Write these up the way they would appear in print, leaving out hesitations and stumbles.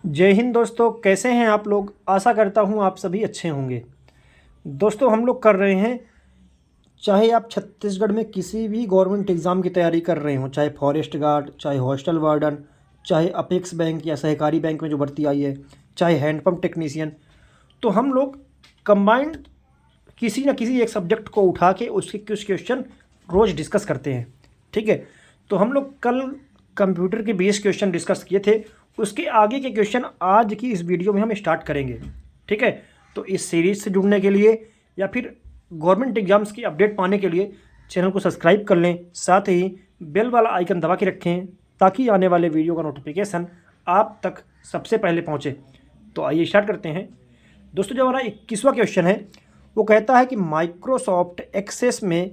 जय हिंद दोस्तों, कैसे हैं आप लोग। आशा करता हूं आप सभी अच्छे होंगे। दोस्तों हम लोग कर रहे हैं, चाहे आप छत्तीसगढ़ में किसी भी गवर्नमेंट एग्ज़ाम की तैयारी कर रहे हो, चाहे फॉरेस्ट गार्ड, चाहे हॉस्टल वार्डन, चाहे अपेक्स बैंक या सहकारी बैंक में जो भर्ती आई है, चाहे हैंडपम्प टेक्नीशियन, तो हम लोग कंबाइंड किसी न किसी एक सब्जेक्ट को उठा के उसके कुछ क्वेश्चन रोज़ डिस्कस करते हैं। ठीक है, तो हम लोग कल कंप्यूटर के 20 क्वेश्चन डिस्कस किए थे, उसके आगे के क्वेश्चन आज की इस वीडियो में हम स्टार्ट करेंगे। ठीक है, तो इस सीरीज़ से जुड़ने के लिए या फिर गवर्नमेंट एग्जाम्स की अपडेट पाने के लिए चैनल को सब्सक्राइब कर लें, साथ ही बेल वाला आइकन दबा के रखें ताकि आने वाले वीडियो का नोटिफिकेशन आप तक सबसे पहले पहुंचे। तो आइए स्टार्ट करते हैं। दोस्तों जो हमारा 21वां क्वेश्चन है वो कहता है कि माइक्रोसॉफ्ट एक्सेस में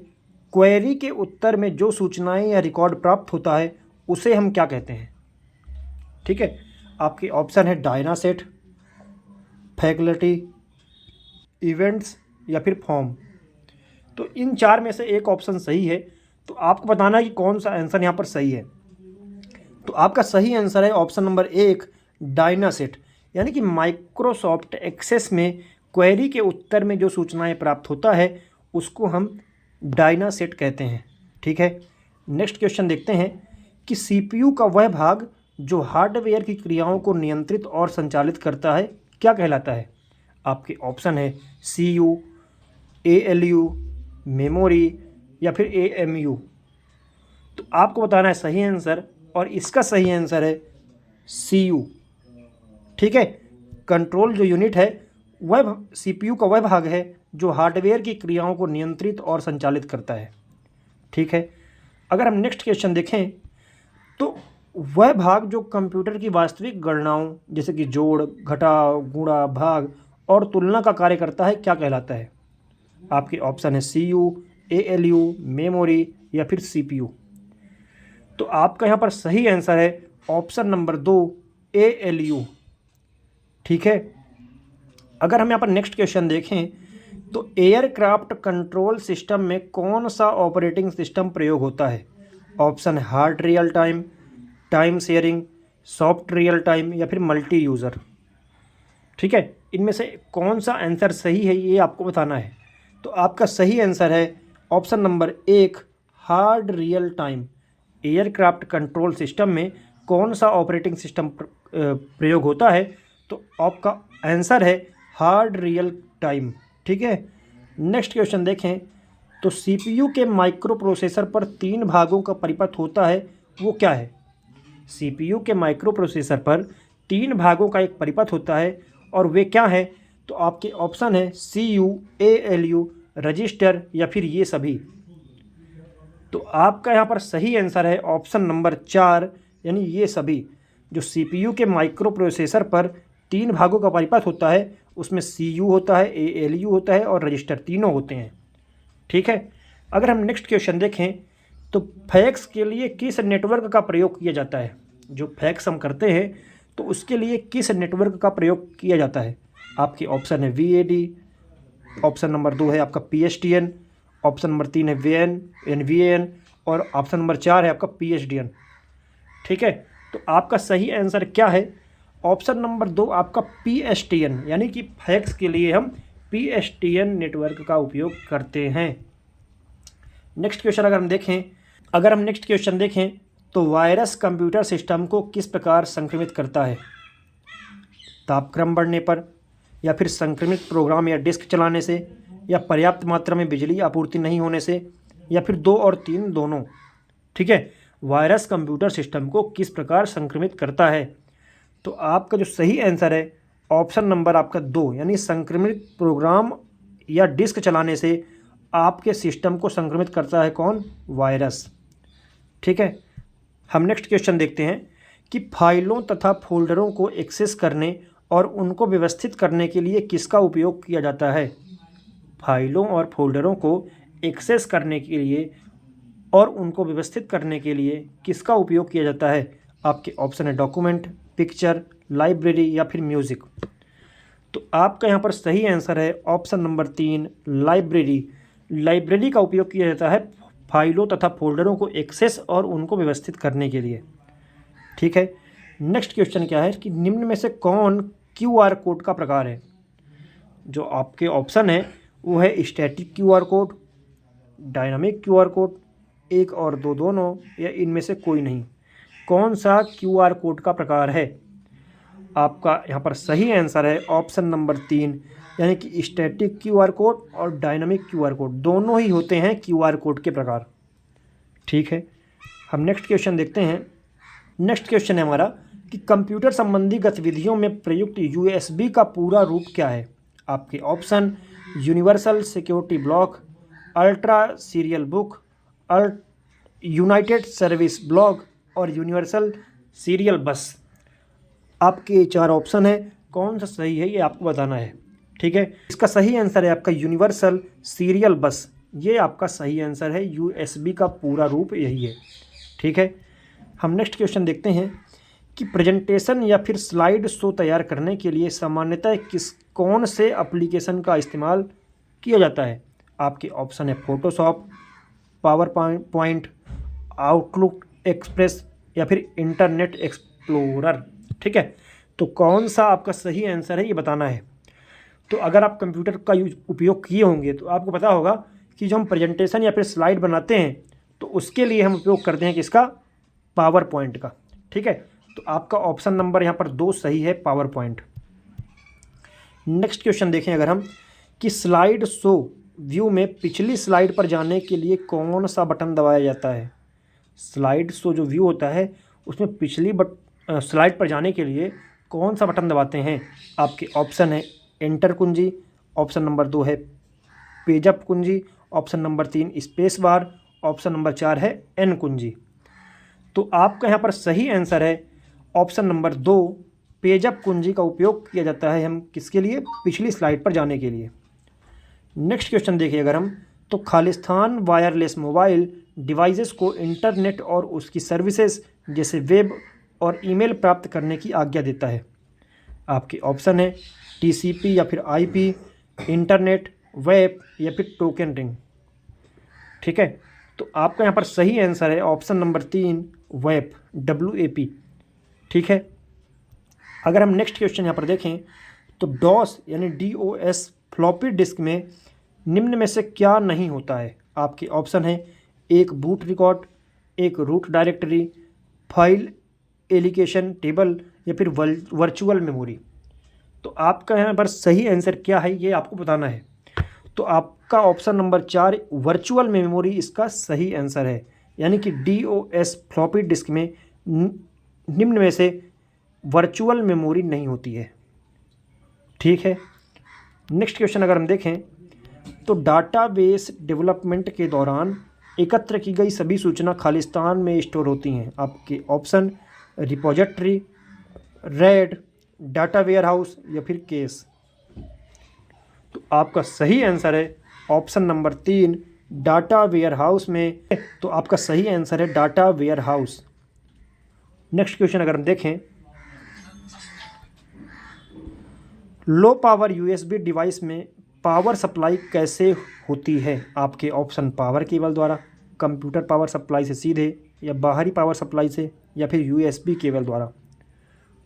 क्वेरी के उत्तर में जो सूचनाएं या रिकॉर्ड प्राप्त होता है उसे हम क्या कहते हैं। ठीक है, आपके ऑप्शन है डायनासेट, फैकल्टी, इवेंट्स या फिर फॉर्म। तो इन चार में से एक ऑप्शन सही है, तो आपको बताना है कि कौन सा आंसर यहाँ पर सही है। तो आपका सही आंसर है ऑप्शन नंबर 1, डायनासेट। यानी कि माइक्रोसॉफ्ट एक्सेस में क्वेरी के उत्तर में जो सूचनाएं प्राप्त होता है उसको हम डायनासेट कहते हैं। ठीक है, नेक्स्ट क्वेश्चन देखते हैं कि सीपीयू का वह भाग जो हार्डवेयर की क्रियाओं को नियंत्रित और संचालित करता है क्या कहलाता है। आपके ऑप्शन है सीयू, एएलयू, मेमोरी या फिर एएमयू। तो आपको बताना है सही आंसर, और इसका सही आंसर है सीयू। ठीक है, कंट्रोल जो यूनिट है वह सीपीयू का वह भाग है जो हार्डवेयर की क्रियाओं को नियंत्रित और संचालित करता है। ठीक है, अगर हम नेक्स्ट क्वेश्चन देखें तो वह भाग जो कंप्यूटर की वास्तविक गणनाओं जैसे कि जोड़, घटाव, गुणा, भाग और तुलना का कार्य करता है क्या कहलाता है। आपके ऑप्शन है सीयू, एएलयू, मेमोरी या फिर सीपीयू। तो आपका यहाँ पर सही आंसर है ऑप्शन नंबर 2, एएलयू। ठीक है, अगर हम यहाँ पर नेक्स्ट क्वेश्चन देखें तो एयरक्राफ्ट कंट्रोल सिस्टम में कौन सा ऑपरेटिंग सिस्टम प्रयोग होता है। ऑप्शन है hard real time, time sharing, soft real time या फिर मल्टी यूज़र। ठीक है, इनमें से कौन सा आंसर सही है ये आपको बताना है। तो आपका सही आंसर है option number 1, hard real time. Aircraft control system में कौन सा ऑपरेटिंग सिस्टम प्रयोग होता है, तो आपका आंसर है हार्ड रियल टाइम। ठीक है, नेक्स्ट क्वेश्चन देखें तो सीपीयू के माइक्रो प्रोसेसर पर 3 भागों का परिपथ होता है, वो क्या है। सीपीयू के माइक्रो प्रोसेसर पर 3 भागों का एक परिपथ होता है और वे क्या है। तो आपके ऑप्शन है सीयू, एएलयू, रजिस्टर या फिर ये सभी। तो आपका यहाँ पर सही आंसर है ऑप्शन नंबर 4, यानी ये सभी। जो सीपीयू के माइक्रो प्रोसेसर पर 3 भागों का परिपथ होता है उसमें सीयू होता है, एएलयू होता है और रजिस्टर, तीनों होते हैं। ठीक है, अगर हम नेक्स्ट क्वेश्चन देखें तो फैक्स के लिए किस नेटवर्क का प्रयोग किया जाता है। जो फैक्स हम करते हैं तो उसके लिए किस नेटवर्क का प्रयोग किया जाता है। आपके ऑप्शन है वीएडी, ऑप्शन नंबर 2 है आपका पीएसटीएन, ऑप्शन नंबर 3 है वीएन एनवीएन और ऑप्शन नंबर 4 है आपका पीएसडीएन। ठीक है, तो आपका सही आंसर क्या है। ऑप्शन नंबर 2 आपका पीएसटीएन, यानी कि फैक्स के लिए हम पीएसटीएन नेटवर्क का उपयोग करते हैं। नेक्स्ट क्वेश्चन अगर हम नेक्स्ट क्वेश्चन देखें तो वायरस कंप्यूटर सिस्टम को किस प्रकार संक्रमित करता है। तापक्रम बढ़ने पर, या फिर संक्रमित प्रोग्राम या डिस्क चलाने से, या पर्याप्त मात्रा में बिजली आपूर्ति नहीं होने से, या फिर 2 और 3 दोनों। ठीक है, वायरस कंप्यूटर सिस्टम को किस प्रकार संक्रमित करता है। तो आपका जो सही आंसर है ऑप्शन नंबर आपका 2, यानी संक्रमित प्रोग्राम या डिस्क चलाने से आपके सिस्टम को संक्रमित करता है कौन, वायरस। ठीक है, हम नेक्स्ट क्वेश्चन देखते हैं कि फाइलों तथा फोल्डरों को एक्सेस करने और उनको व्यवस्थित करने के लिए किसका उपयोग किया जाता है। फाइलों और फोल्डरों को एक्सेस करने के लिए और उनको व्यवस्थित करने के लिए किसका उपयोग किया जाता है। आपके ऑप्शन है डॉक्यूमेंट, पिक्चर, लाइब्रेरी या फिर म्यूज़िक। तो आपका यहाँ पर सही आंसर है ऑप्शन नंबर 3, लाइब्रेरी। लाइब्रेरी का उपयोग किया जाता है फाइलों तथा फोल्डरों को एक्सेस और उनको व्यवस्थित करने के लिए। ठीक है, नेक्स्ट क्वेश्चन क्या है कि निम्न में से कौन क्यूआर कोड का प्रकार है। जो आपके ऑप्शन है वो है static QR code, dynamic QR code, एक और दो दोनों, या इनमें से कोई नहीं। कौन सा क्यूआर कोड का प्रकार है? आपका यहाँ पर सही आंसर है ऑप्शन नंबर 3, यानी कि स्टैटिक क्यूआर कोड और डायनामिक क्यूआर कोड दोनों ही होते हैं क्यूआर कोड के प्रकार। ठीक है, हम नेक्स्ट क्वेश्चन देखते हैं। नेक्स्ट क्वेश्चन है हमारा कि कंप्यूटर संबंधी गतिविधियों में प्रयुक्त यूएसबी का पूरा रूप क्या है। आपके option universal security block, ultra serial book, United service block और यूनिवर्सल सीरियल बस। आपके 4 ऑप्शन है, कौन सा सही है ये आपको बताना है। ठीक है, इसका सही आंसर है आपका यूनिवर्सल सीरियल बस। ये आपका सही आंसर है, यूएसबी का पूरा रूप यही है। ठीक है, हम नेक्स्ट क्वेश्चन देखते हैं कि प्रेजेंटेशन या फिर स्लाइड शो तैयार करने के लिए सामान्यतः कौन से एप्लीकेशन का इस्तेमाल किया जाता है। आपके ऑप्शन है Photoshop, power point, outlook express या फिर इंटरनेट एक्सप्लोरर। ठीक है, तो कौन सा आपका सही आंसर है ये बताना है। तो अगर आप कंप्यूटर का उपयोग किए होंगे तो आपको पता होगा कि जो हम प्रेजेंटेशन या फिर स्लाइड बनाते हैं तो उसके लिए हम उपयोग करते हैं किसका, पावर पॉइंट का। ठीक है, तो आपका ऑप्शन नंबर यहाँ पर 2 सही है, पावर पॉइंट। नेक्स्ट क्वेश्चन देखें अगर हम कि स्लाइड शो व्यू में पिछली स्लाइड पर जाने के लिए कौन सा बटन दबाया जाता है। स्लाइड शो जो व्यू होता है उसमें पिछली स्लाइड पर जाने के लिए कौन सा बटन दबाते हैं। आपके ऑप्शन है एंटर कुंजी, ऑप्शन नंबर 2 है पेजअप कुंजी, option number 3 space bar, option number 4 है एन कुंजी। तो आपका यहाँ पर सही आंसर है ऑप्शन नंबर 2, पेजअप कुंजी का उपयोग किया जाता है हम किसके लिए, पिछली स्लाइड पर जाने के लिए। नेक्स्ट क्वेश्चन देखिए अगर हम तो खालिस्तान वायरलेस मोबाइल डिवाइसेस को इंटरनेट और उसकी सर्विसेज जैसे वेब और ईमेल प्राप्त करने की आज्ञा देता है। आपके ऑप्शन है टीसीपी या फिर आईपी, इंटरनेट, वेब या फिर टोकन रिंग। ठीक है, तो आपका यहाँ पर सही आंसर है ऑप्शन नंबर 3, वेब, WAP। ठीक है, अगर हम नेक्स्ट क्वेश्चन यहाँ पर देखें तो डॉस यानी DOS फ्लॉपी डिस्क में निम्न में से क्या नहीं होता है। आपके ऑप्शन है एक बूट रिकॉर्ड, एक root directory, file allocation table या फिर वर्चुअल मेमोरी। तो आपका यहाँ पर सही आंसर क्या है ये आपको बताना है। तो आपका ऑप्शन नंबर 4 वर्चुअल मेमोरी इसका सही आंसर है, यानी कि DOS फ्लॉपी डिस्क में निम्न में से वर्चुअल मेमोरी नहीं होती है। ठीक है, नेक्स्ट क्वेश्चन अगर हम देखें तो डाटाबेस डेवलपमेंट के दौरान एकत्र की गई सभी सूचना खालिस्तान में स्टोर होती हैं। आपके option repository, red, data warehouse या फिर केस। तो आपका सही आंसर है ऑप्शन नंबर 3, डाटा वेयरहाउस में। तो आपका सही आंसर है डाटा वेयरहाउस। नेक्स्ट क्वेश्चन अगर हम देखें लो पावर USB डिवाइस में पावर सप्लाई कैसे होती है। आपके ऑप्शन पावर केबल द्वारा, कंप्यूटर पावर सप्लाई से सीधे, या बाहरी पावर सप्लाई से, या फिर USB केबल द्वारा।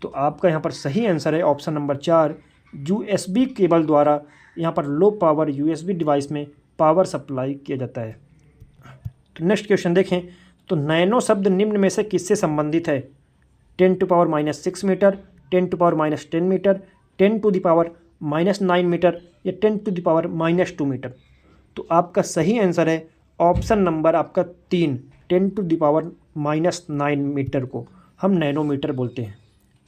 तो आपका यहाँ पर सही आंसर है ऑप्शन नंबर 4, USB केबल द्वारा यहाँ पर लो पावर USB डिवाइस में पावर सप्लाई किया जाता है। तो नेक्स्ट क्वेश्चन देखें तो नैनो शब्द निम्न में से किससे संबंधित है। 10⁻⁻6 मीटर, 10⁻⁻10 मीटर, 10⁻⁻9 मीटर या 10⁻⁻2 मीटर। तो आपका सही आंसर है ऑप्शन नंबर आपका 3, 10⁻⁻9 मीटर को हम नैनोमीटर बोलते हैं।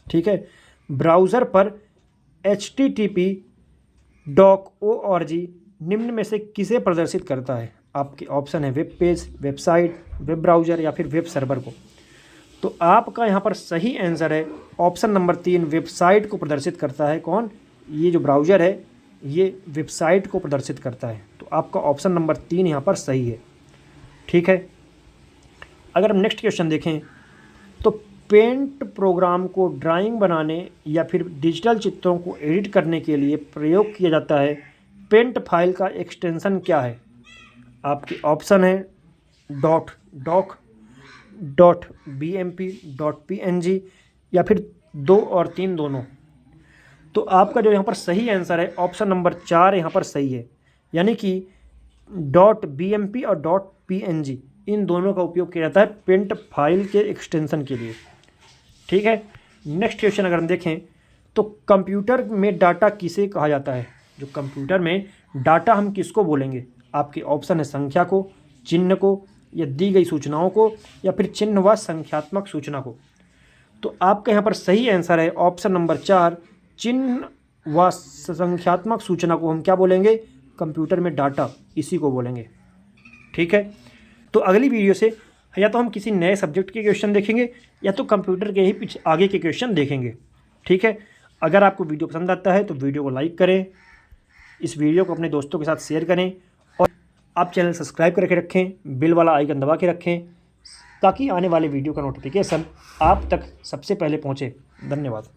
ठीक है, ब्राउज़र पर http://doc.org निम्न में से किसे प्रदर्शित करता है। आपके ऑप्शन है web page, website, web browser या फिर वेब सर्वर को। तो आपका यहाँ पर सही आंसर है ऑप्शन नंबर 3, वेबसाइट को प्रदर्शित करता है। कौन, ये जो ब्राउज़र है ये वेबसाइट को प्रदर्शित करता है। तो आपका ऑप्शन नंबर 3 यहाँ पर सही है। ठीक है, अगर हम नेक्स्ट क्वेश्चन देखें तो पेंट प्रोग्राम को ड्राइंग बनाने या फिर डिजिटल चित्रों को एडिट करने के लिए प्रयोग किया जाता है। पेंट फाइल का एक्सटेंशन क्या है। आपके ऑप्शन है .doc, .bmp, .png या फिर 2 और 3 दोनों। तो आपका जो यहाँ पर सही आंसर है ऑप्शन नंबर 4 यहाँ पर सही है, यानी कि .bmp और .png इन दोनों का उपयोग किया जाता है प्रिंट फाइल के एक्सटेंशन के लिए। ठीक है, नेक्स्ट क्वेश्चन अगर हम देखें तो कंप्यूटर में डाटा किसे कहा जाता है। जो कंप्यूटर में डाटा हम किसको बोलेंगे। आपके ऑप्शन है संख्या को, चिन्ह को, या दी गई सूचनाओं को, या फिर चिन्ह व संख्यात्मक सूचना को। तो आपका यहाँ पर सही आंसर है ऑप्शन नंबर 4, चिन्ह व संख्यात्मक सूचना को हम क्या बोलेंगे, कंप्यूटर में डाटा इसी को बोलेंगे। ठीक है, तो अगली वीडियो से या तो हम किसी नए सब्जेक्ट के क्वेश्चन देखेंगे या तो कंप्यूटर के ही पीछे आगे के क्वेश्चन देखेंगे। ठीक है, अगर आपको वीडियो पसंद आता है तो वीडियो को लाइक करें, इस वीडियो को अपने दोस्तों के साथ शेयर करें और आप चैनल सब्सक्राइब करके रखें, बिल वाला आइकन दबा के रखें ताकि आने वाले वीडियो का नोटिफिकेशन आप तक सबसे पहले पहुँचे। धन्यवाद।